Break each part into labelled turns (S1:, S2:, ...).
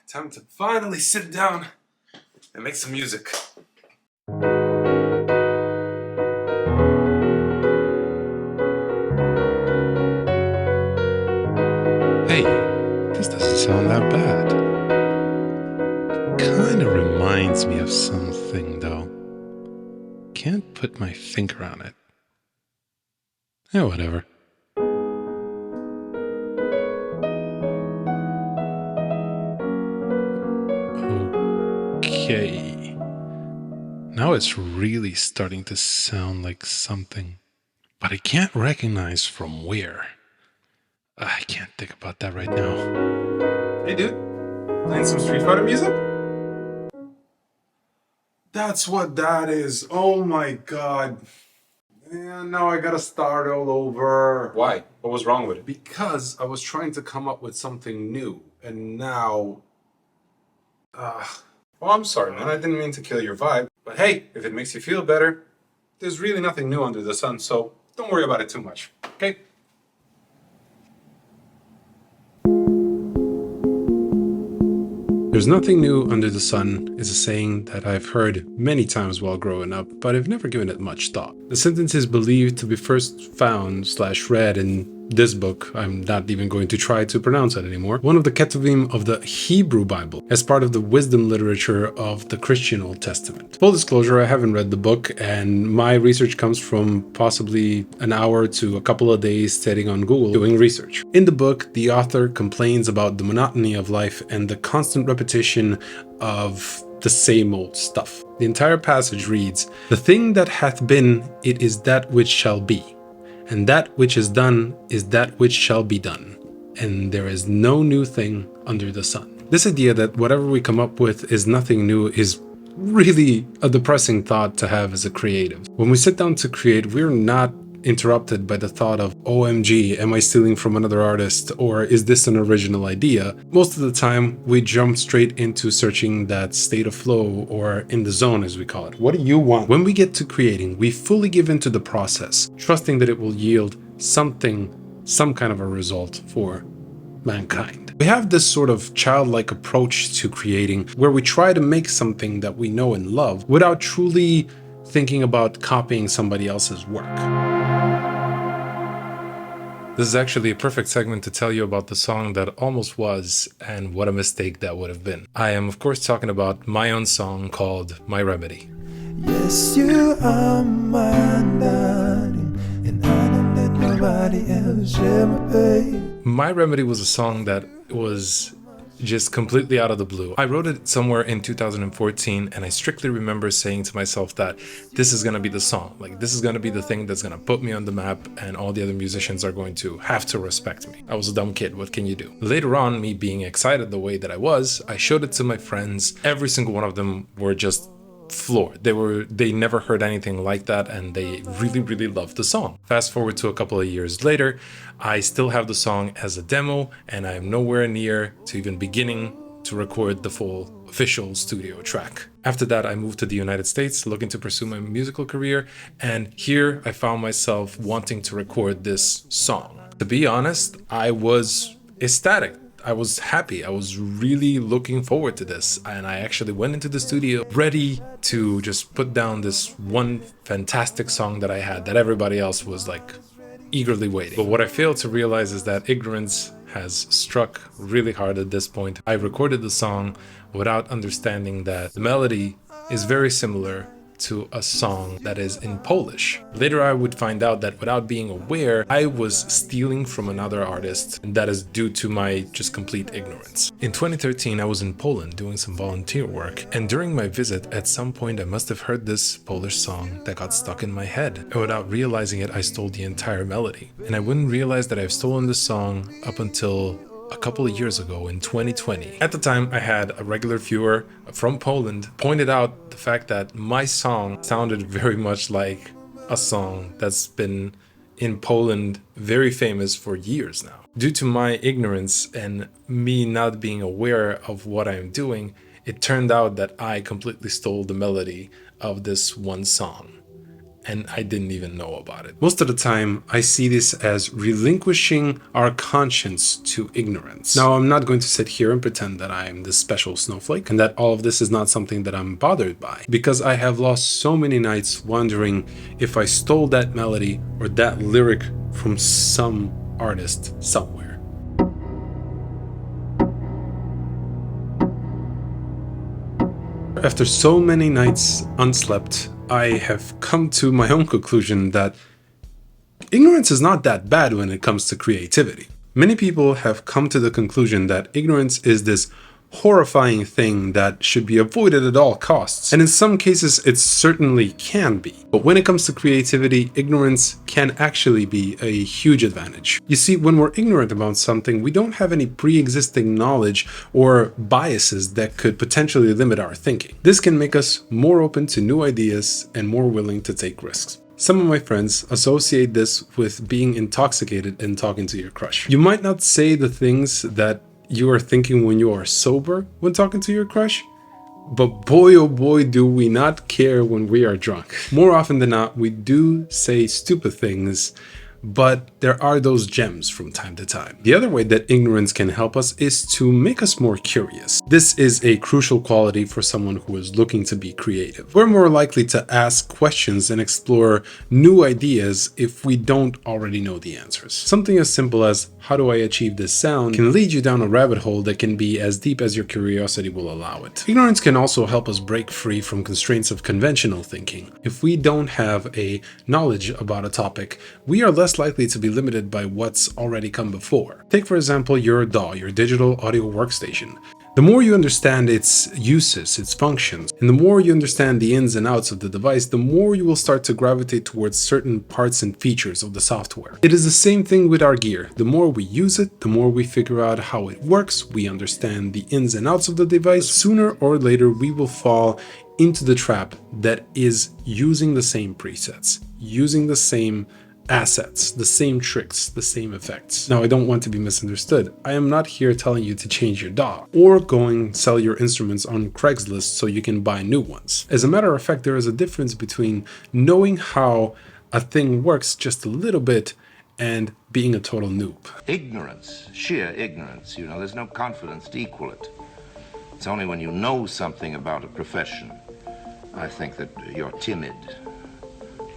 S1: Time to finally sit down and make some music. Hey, this doesn't sound that bad. Kinda reminds me of something, though. Can't put my finger on it. Yeah, whatever. Okay. Now it's really starting to sound like something, but I can't recognize from where. I can't think about that right now. Hey dude, playing some Street Fighter music? That's what that is. Oh my god. Yeah, now I gotta start all over. Why? What was wrong with it? Because I was trying to come up with something new, and now... Well, I'm sorry, man. I didn't mean to kill your vibe. But hey, if it makes you feel better, there's really nothing new under the sun, so don't worry about it too much, okay? There's nothing new under the sun is a saying that I've heard many times while growing up, but I've never given it much thought. The sentence is believed to be first found/read in this book. I'm not even going to try to pronounce it anymore. One of the Ketuvim of the Hebrew Bible, as part of the wisdom literature of the Christian Old Testament. Full disclosure, I haven't read the book, and my research comes from possibly an hour to a couple of days sitting on Google doing research. In the book, the author complains about the monotony of life and the constant repetition of the same old stuff. The entire passage reads, "The thing that hath been, it is that which shall be. And that which is done is that which shall be done. And there is no new thing under the sun." This idea that whatever we come up with is nothing new is really a depressing thought to have as a creative. When we sit down to create, we're not interrupted by the thought of, OMG, am I stealing from another artist, or is this an original idea? Most of the time, we jump straight into searching that state of flow, or in the zone as we call it. What do you want? When we get to creating, we fully give into the process, trusting that it will yield something, some kind of a result for mankind. We have this sort of childlike approach to creating, where we try to make something that we know and love without truly thinking about copying somebody else's work. This is actually a perfect segment to tell you about the song that almost was, and what a mistake that would have been. I am, of course, talking about my own song called My Remedy.
S2: Yes, you are my darling, and I don't let nobody else share my pain.
S1: My Remedy was a song that was just completely out of the blue. I wrote it somewhere in 2014, and I strictly remember saying to myself that this is gonna be the song. Like, this is gonna be the thing that's gonna put me on the map, and all the other musicians are going to have to respect me. I was a dumb kid, what can you do? Later on, me being excited the way that I was, I showed it to my friends. Every single one of them were just floored. They never heard anything like that, and they really loved the song. Fast forward to a couple of years later, I still have the song as a demo, and I am nowhere near to even beginning to record the full official studio track. After that, I moved to the United States looking to pursue my musical career, and here I found myself wanting to record this song. To be honest, I was ecstatic. I was happy. I was really looking forward to this, and I actually went into the studio ready to just put down this one fantastic song that I had that everybody else was like eagerly waiting. But what I failed to realize is that ignorance has struck really hard at this point. I recorded the song without understanding that the melody is very similar to a song that is in Polish. Later I would find out that without being aware, I was stealing from another artist, and that is due to my just complete ignorance. In 2013, I was in Poland doing some volunteer work, and during my visit, at some point I must have heard this Polish song that got stuck in my head. And without realizing it, I stole the entire melody. And I wouldn't realize that I've stolen this song up until a couple of years ago in 2020. At the time, I had a regular viewer from Poland pointed out the fact that my song sounded very much like a song that's been in Poland very famous for years now. Due to my ignorance and me not being aware of what I'm doing, it turned out that I completely stole the melody of this one song. and I didn't even know about it. Most of the time, I see this as relinquishing our conscience to ignorance. Now, I'm not going to sit here and pretend that I am this special snowflake and that all of this is not something that I'm bothered by, because I have lost so many nights wondering if I stole that melody or that lyric from some artist somewhere. After so many nights unslept, I have come to my own conclusion that ignorance is not that bad when it comes to creativity. Many people have come to the conclusion that ignorance is this horrifying thing that should be avoided at all costs. And in some cases, it certainly can be. But when it comes to creativity, ignorance can actually be a huge advantage. You see, when we're ignorant about something, we don't have any pre-existing knowledge or biases that could potentially limit our thinking. This can make us more open to new ideas and more willing to take risks. Some of my friends associate this with being intoxicated and talking to your crush. You might not say the things that you are thinking when you are sober when talking to your crush, but boy oh boy do we not care when we are drunk. More often than not, we do say stupid things, but there are those gems from time to time. The other way that ignorance can help us is to make us more curious. This is a crucial quality for someone who is looking to be creative. We're more likely to ask questions and explore new ideas if we don't already know the answers. Something as simple as, how do I achieve this sound, can lead you down a rabbit hole that can be as deep as your curiosity will allow it. Ignorance can also help us break free from constraints of conventional thinking. If we don't have a knowledge about a topic, we are less likely to be limited by what's already come before. Take for example your DAW, your digital audio workstation. The more you understand its uses, its functions, and the more you understand the ins and outs of the device, the more you will start to gravitate towards certain parts and features of the software. It is the same thing with our gear. The more we use it, the more we figure out how it works, we understand the ins and outs of the device. Sooner or later, we will fall into the trap that is using the same presets, using the same assets, the same tricks, the same effects. Now, I don't want to be misunderstood. I am not here telling you to change your DAW or going sell your instruments on Craigslist so you can buy new ones. As a matter of fact, there is a difference between knowing how a thing works just a little bit and being a total noob.
S3: Ignorance, sheer ignorance, there's no confidence to equal it. It's only when you know something about a profession, I think, that you're timid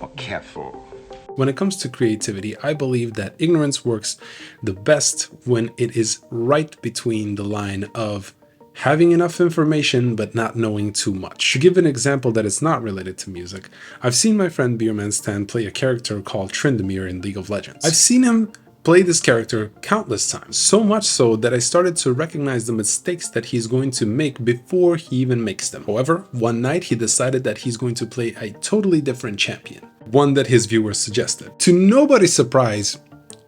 S3: or careful.
S1: When it comes to creativity, I believe that ignorance works the best when it is right between the line of having enough information but not knowing too much. To give an example that is not related to music, I've seen my friend Beerman Stan play a character called Tryndamere in League of Legends. I've seen him play this character countless times, so much so that I started to recognize the mistakes that he's going to make before he even makes them. However, one night he decided that he's going to play a totally different champion, one that his viewers suggested. To nobody's surprise,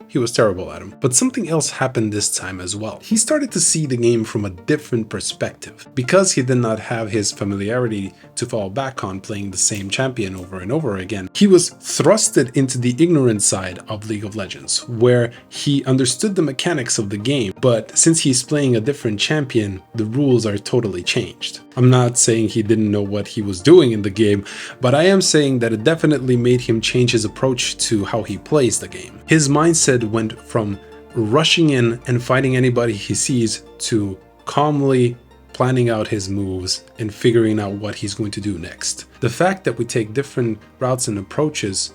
S1: he was terrible at him. But something else happened this time as well. He started to see the game from a different perspective. Because he did not have his familiarity to fall back on playing the same champion over and over again, he was thrusted into the ignorant side of League of Legends, where he understood the mechanics of the game, but since he's playing a different champion, the rules are totally changed. I'm not saying he didn't know what he was doing in the game, but I am saying that it definitely made him change his approach to how he plays the game. His mindset went from rushing in and fighting anybody he sees to calmly planning out his moves and figuring out what he's going to do next. The fact that we take different routes and approaches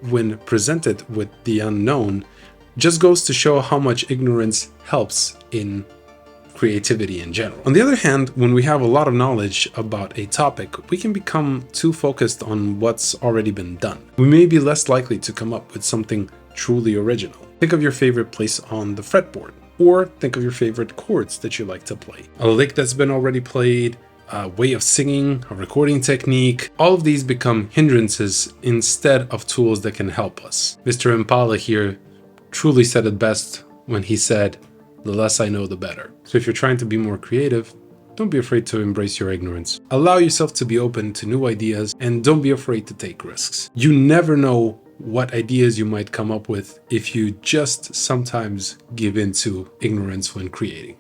S1: when presented with the unknown just goes to show how much ignorance helps in creativity in general. On the other hand, when we have a lot of knowledge about a topic, we can become too focused on what's already been done. We may be less likely to come up with something truly original. Think of your favorite place on the fretboard, or think of your favorite chords that you like to play. A lick that's been already played, a way of singing, a recording technique. All of these become hindrances instead of tools that can help us. Mr. Impala here truly said it best when he said, "The less I know, the better." So if you're trying to be more creative, don't be afraid to embrace your ignorance. Allow yourself to be open to new ideas and don't be afraid to take risks. You never know what ideas you might come up with if you just sometimes give in to ignorance when creating.